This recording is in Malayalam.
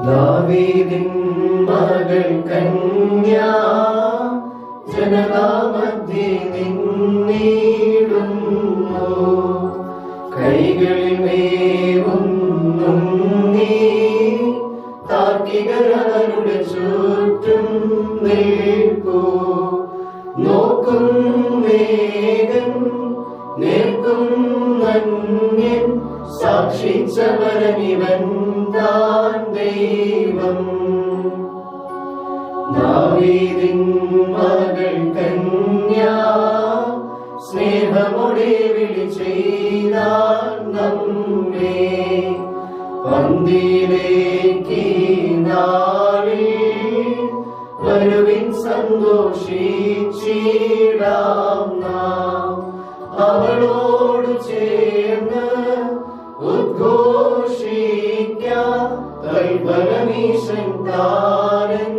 ദാവീദിൻ മകൾ കന്യാ ജനതാമധ്യേ നിന്നിടുന്നു. കൈകളിൽ മേവുന്നുണ്ണി താർക്കികരുടെ ചുറ്റും നിൽക്കൂ. നോക്കും വേഗം നിൽക്കും നന്യൻ സാക്ഷിച്ചവരനിവൻ താൻ ദൈവം. ദാവീദിൻ മകൾ കന്യാ സ്നേഹമോടെ വിളി ചെയ്താൽ നമ്മെ പന്തിയിലേക്ക് നാളിൽ വരുവിൻ സന്തോഷിച്ചിടാം നാം. അവളോട് ചേർന്ന് ഉദ്ഘോഷിക്കാം തൽഫലമീശൻ താനെന്നേവം.